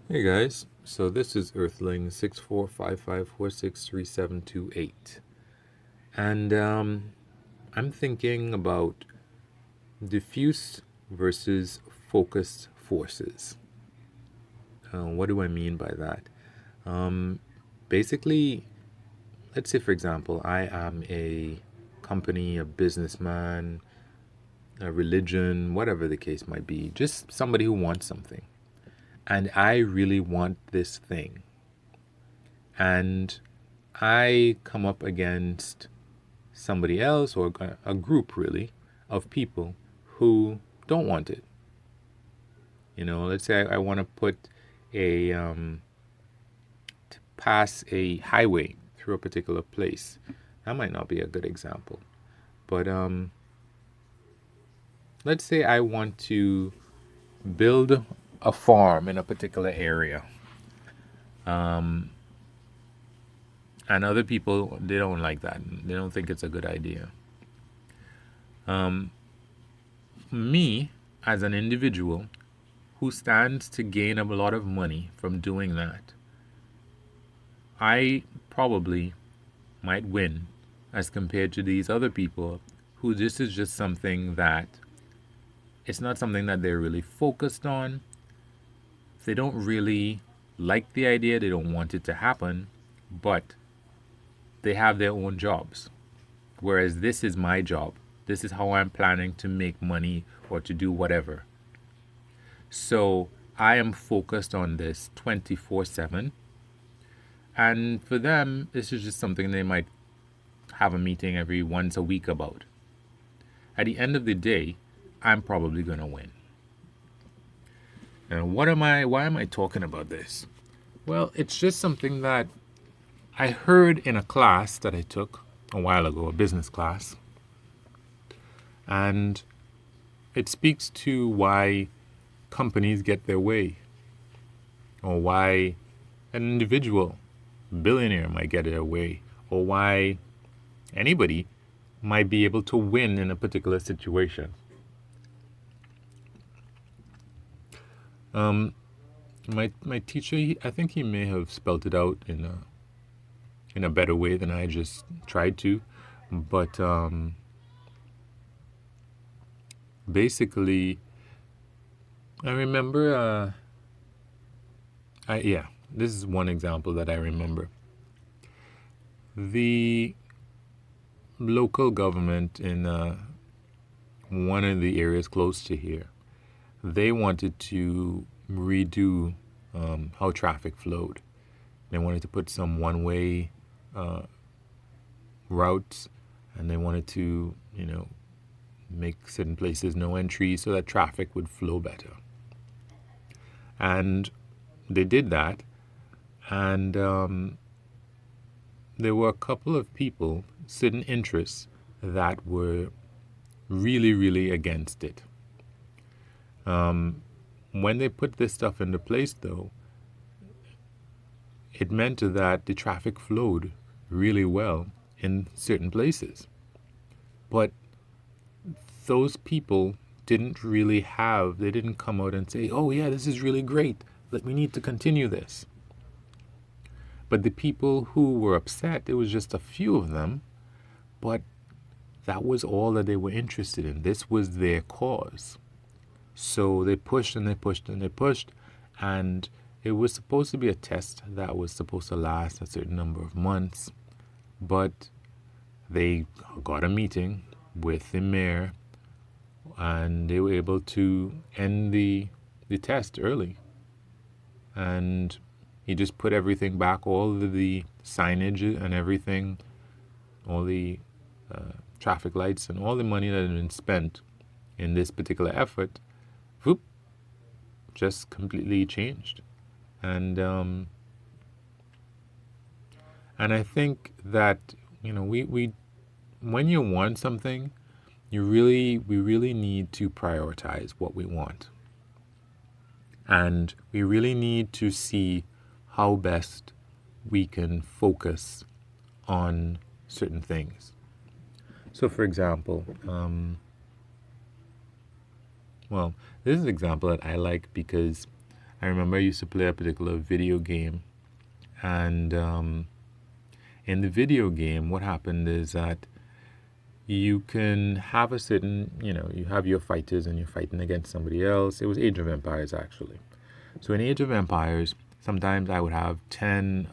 Hey guys, so this is Earthling 6455463728. And I'm thinking about diffuse versus focused forces. What do I mean by that? Um, Basically, let's say, for example, I am a company, a businessman, a religion, whatever the case might be, just somebody who wants something. And I really want this thing. And I come up against somebody else or a group really of people who don't want it. Let's say I want to put a to pass a highway through a particular place. That might not be a good example, but let's say I want to build a farm in a particular area, and other people they don't like that. They don't think it's a good idea. Me, as an individual who stands to gain a lot of money from doing that, I probably might win as compared to these other people who this is just something that it's not something that they're really focused on. They don't really like the idea, they don't want it to happen, but they have their own jobs. Whereas this is my job. This is how I'm planning to make money or to do whatever. So I am focused on this 24/7. And for them, this is just something they might have a meeting every once a week about. At the end of the day, I'm probably going to win. And why am I talking about this? Well, it's just something that I heard in a class that I took a while ago, a business class. And it speaks to why companies get their way, or why an individual billionaire might get their way, or why anybody might be able to win in a particular situation. My teacher, I think he may have spelt it out in a better way than I just tried to, but basically, I remember. This is one example that I remember. The local government in one of the areas close to here, they wanted to redo how traffic flowed. They wanted to put some one-way routes, and they wanted to, make certain places no entry so that traffic would flow better. And they did that, and there were a couple of people, certain interests, that were really, really against it. When they put this stuff into place, though, it meant that the traffic flowed really well in certain places. But those people they didn't come out and say, oh yeah, this is really great, we need to continue this. But the people who were upset, it was just a few of them, but that was all that they were interested in. This was their cause. So they pushed and they pushed and they pushed, and it was supposed to be a test that was supposed to last a certain number of months, but they got a meeting with the mayor, and they were able to end the test early. And he just put everything back, all of the signage and everything, all the traffic lights and all the money that had been spent in this particular effort, whoop, just completely changed. And I think that we when you want something, we really need to prioritize what we want, and we really need to see how best we can focus on certain things. So, for example, well, this is an example that I like because I remember I used to play a particular video game, and in the video game, what happened is that you can have a certain, you have your fighters and you're fighting against somebody else. It was Age of Empires, actually. So in Age of Empires, sometimes I would have 10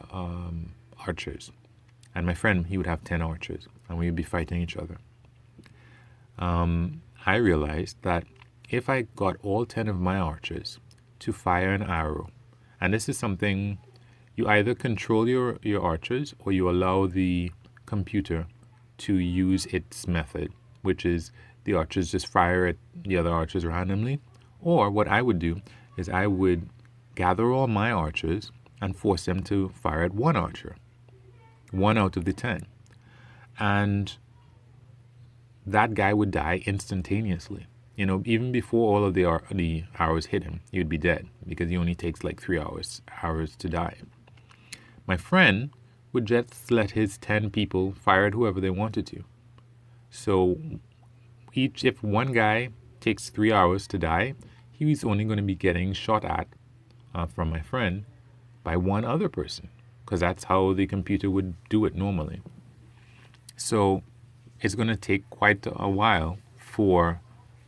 archers, and my friend, he would have 10 archers, and we would be fighting each other. I realized that if I got all 10 of my archers to fire an arrow, and this is something you either control your archers or you allow the computer to use its method, which is the archers just fire at the other archers randomly. Or what I would do is I would gather all my archers and force them to fire at one archer, 1 out of the 10. And that guy would die instantaneously. Even before all of the arrows hit him, he would be dead because he only takes like 3 hours to die. My friend would just let his 10 people fire at whoever they wanted to. So if one guy takes 3 hours to die, he's only going to be getting shot at from my friend by one other person, because that's how the computer would do it normally. So it's going to take quite a while for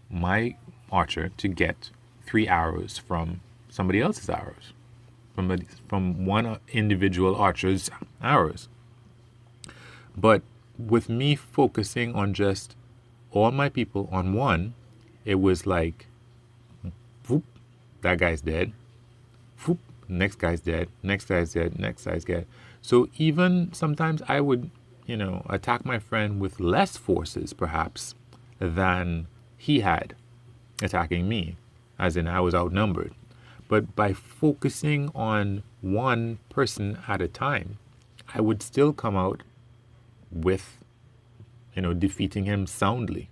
my archer to get 3 arrows from somebody else's arrows, from one individual archer's arrows. But with me focusing on just all my people on one, it was like, whoop, that guy's dead. Whoop, next guy's dead. Next guy's dead. Next guy's dead. So even sometimes I would, attack my friend with less forces, perhaps, than he had attacking me, as in I was outnumbered. But by focusing on one person at a time, I would still come out with, defeating him soundly.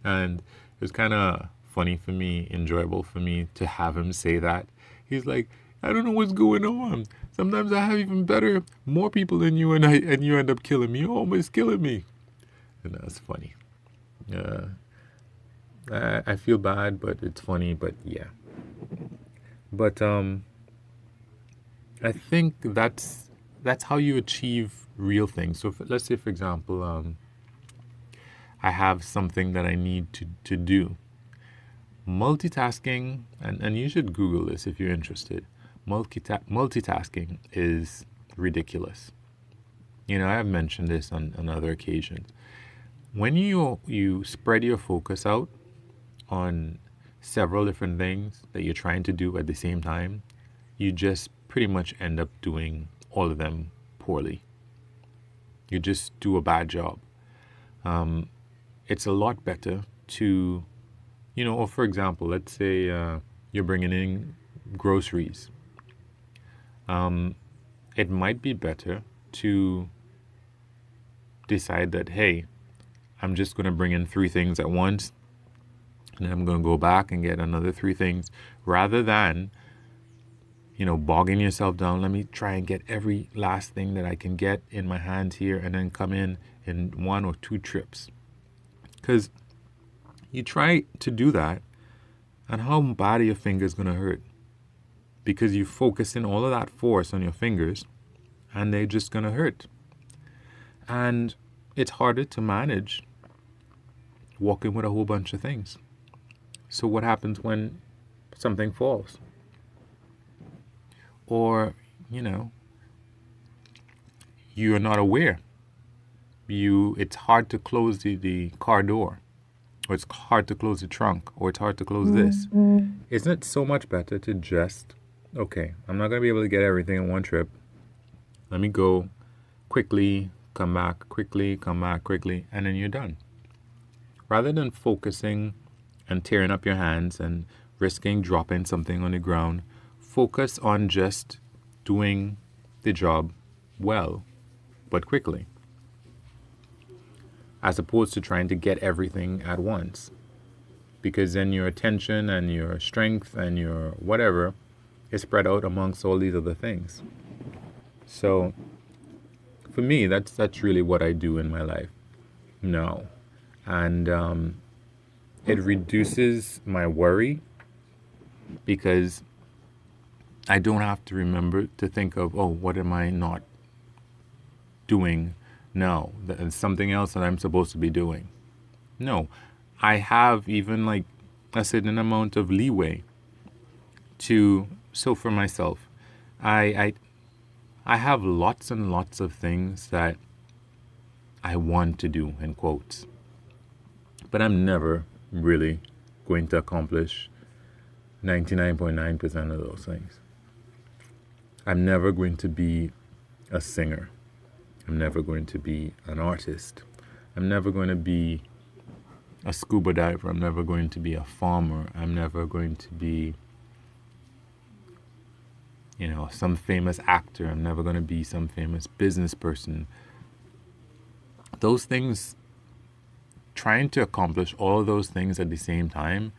And it was kind of funny for me, enjoyable for me to have him say that. He's like, I don't know what's going on. Sometimes I have even more people than you, and you end up killing me. You're almost killing me. And that's funny. I feel bad, but it's funny. But yeah. But I think that's how you achieve real things. So let's say, for example, I have something that I need to do. Multitasking, and you should Google this if you're interested. Multitasking is ridiculous. I have mentioned this on other occasions. When you spread your focus out on several different things that you're trying to do at the same time, you just pretty much end up doing all of them poorly. You just do a bad job. It's a lot better to, or for example, let's say you're bringing in groceries. It might be better to decide that, hey, I'm just going to bring in 3 things at once, and then I'm going to go back and get another 3 things, rather than, bogging yourself down. Let me try and get every last thing that I can get in my hands here, and then come in 1 or 2 trips. Because you try to do that, and how bad are your fingers going to hurt? Because you're focusing all of that force on your fingers, and they're just going to hurt. And it's harder to manage walking with a whole bunch of things. So what happens when something falls? Or, you're not aware. It's hard to close the car door, or it's hard to close the trunk, or it's hard to close this. Isn't it so much better to just, okay, I'm not going to be able to get everything in one trip. Let me go quickly, come back quickly, and then you're done. Rather than focusing and tearing up your hands and risking dropping something on the ground, focus on just doing the job well, but quickly, as opposed to trying to get everything at once. Because then your attention and your strength and your whatever is spread out amongst all these other things. So for me, that's really what I do in my life now. And it reduces my worry, because I don't have to remember to think of, oh, what am I not doing now? That's something else that I'm supposed to be doing. No, I have even like a certain amount of leeway to, so for myself, I I have lots and lots of things that I want to do, in quotes, but I'm never really going to accomplish 99.9% of those things. I'm never going to be a singer. I'm never going to be an artist. I'm never going to be a scuba diver. I'm never going to be a farmer. I'm never going to be, some famous actor. I'm never going to be some famous business person. Those things, trying to accomplish all of those things at the same time,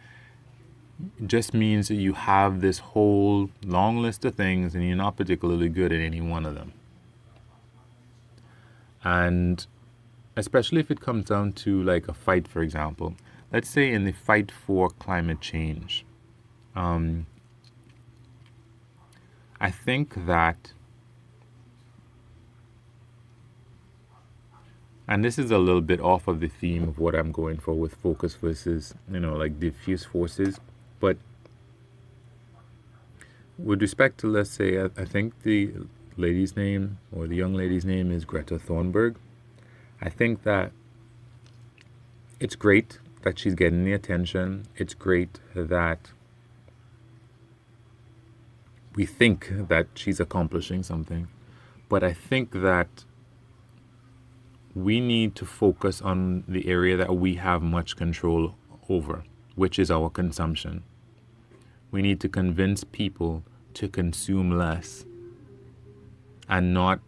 just means that you have this whole long list of things and you're not particularly good at any one of them. And especially if it comes down to like a fight, for example. Let's say in the fight for climate change, I think that, and this is a little bit off of the theme of what I'm going for with focus versus, like diffuse forces, but with respect to, let's say, I think the lady's name or the young lady's name is Greta Thunberg. I think that it's great that she's getting the attention. It's great that we think that she's accomplishing something. But I think that we need to focus on the area that we have much control over, which is our consumption. We need to convince people to consume less and not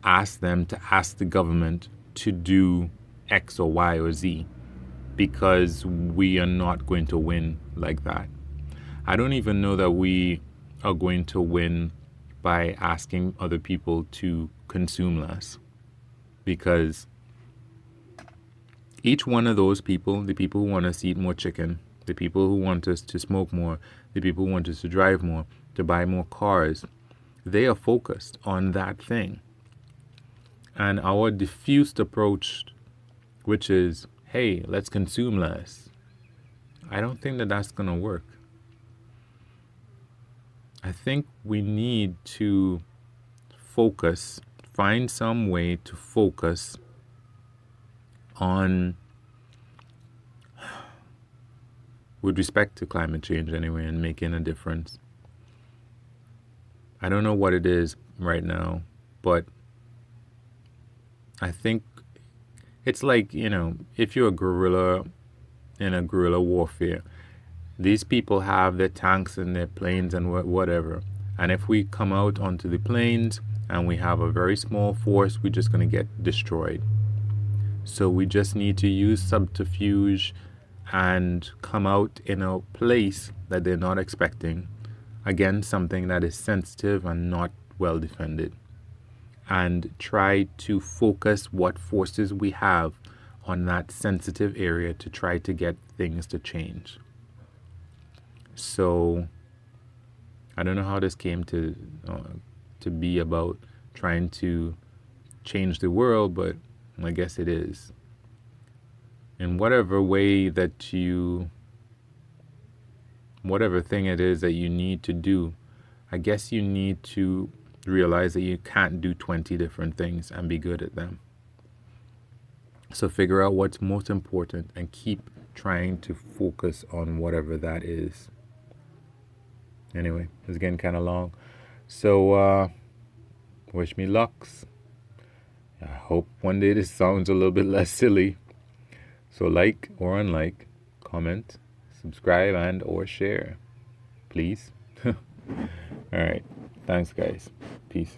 ask them to ask the government to do X or Y or Z, because we are not going to win like that. I don't even know that we are going to win by asking other people to consume less, because each one of those people, the people who want us to eat more chicken, the people who want us to smoke more, the people who want us to drive more, to buy more cars, they are focused on that thing. And our diffused approach, which is, hey, let's consume less, I don't think that that's going to work. I think we need to focus, find some way to focus on, with respect to climate change anyway, and making a difference. I don't know what it is right now, but I think it's like, if you're a guerrilla in a guerrilla warfare, these people have their tanks and their planes and whatever. And if we come out onto the plains and we have a very small force, we're just going to get destroyed. So we just need to use subterfuge and come out in a place that they're not expecting, against something that is sensitive and not well defended, and try to focus what forces we have on that sensitive area to try to get things to change. So I don't know how this came to be about trying to change the world, but I guess it is. In whatever way that whatever thing it is that you need to do, I guess you need to realize that you can't do 20 different things and be good at them. So figure out what's most important and keep trying to focus on whatever that is. Anyway, it's getting kind of long. So wish me lucks. I hope one day this sounds a little bit less silly. So like or unlike, comment, subscribe, and or share, please. All right. Thanks, guys. Peace.